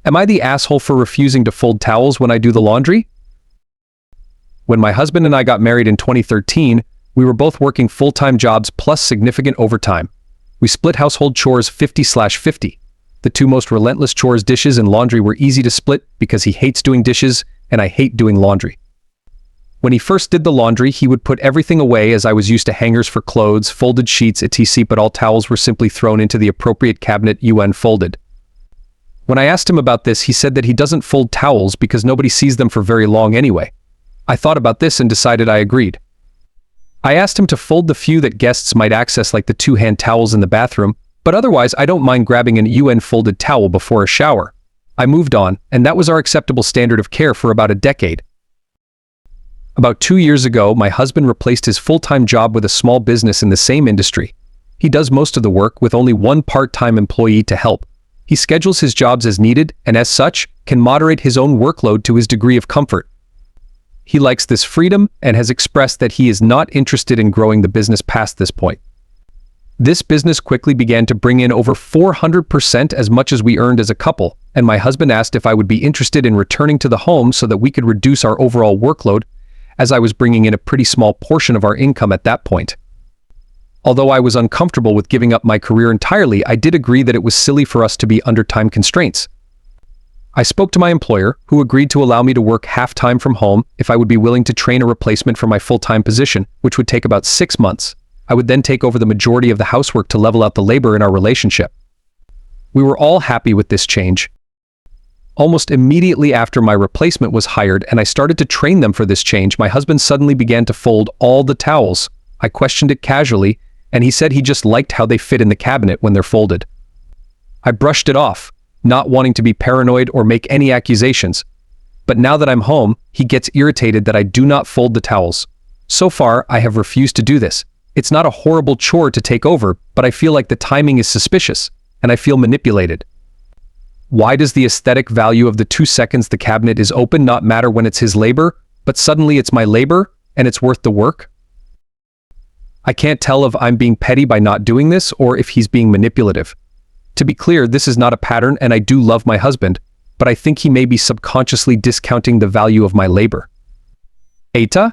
Am I the asshole for refusing to fold towels when I do the laundry? When my husband and I got married in 2013, we were both working full-time jobs plus significant overtime. We split household chores 50/50. The two most relentless chores, dishes and laundry, were easy to split because he hates doing dishes and I hate doing laundry. When he first did the laundry, he would put everything away, as I was used to hangers for clothes, folded sheets, etc., but all towels were simply thrown into the appropriate cabinet UN folded. When I asked him about this, he said that he doesn't fold towels because nobody sees them for very long anyway. I thought about this and decided I agreed. I asked him to fold the few that guests might access, like the two-hand towels in the bathroom, but otherwise I don't mind grabbing an UN folded towel before a shower. I moved on, and that was our acceptable standard of care for about a decade. About 2 years ago, my husband replaced his full-time job with a small business in the same industry. He does most of the work with only one part-time employee to help. He schedules his jobs as needed and, as such, can moderate his own workload to his degree of comfort. He likes this freedom and has expressed that he is not interested in growing the business past this point. This business quickly began to bring in over 400% as much as we earned as a couple, and my husband asked if I would be interested in returning to the home so that we could reduce our overall workload, as I was bringing in a pretty small portion of our income at that point. Although I was uncomfortable with giving up my career entirely, I did agree that it was silly for us to be under time constraints. I spoke to my employer, who agreed to allow me to work half-time from home if I would be willing to train a replacement for my full-time position, which would take about 6 months. I would then take over the majority of the housework to level out the labor in our relationship. We were all happy with this change. Almost immediately after my replacement was hired and I started to train them for this change, my husband suddenly began to fold all the towels. I questioned it casually, and he said he just liked how they fit in the cabinet when they're folded. I brushed it off, not wanting to be paranoid or make any accusations. But now that I'm home, he gets irritated that I do not fold the towels. So far, I have refused to do this. It's not a horrible chore to take over, but I feel like the timing is suspicious, and I feel manipulated. Why does the aesthetic value of the 2 seconds the cabinet is open not matter when it's his labor, but suddenly it's my labor, and it's worth the work? I can't tell if I'm being petty by not doing this or if he's being manipulative. To be clear, this is not a pattern, and I do love my husband, but I think he may be subconsciously discounting the value of my labor. AITA?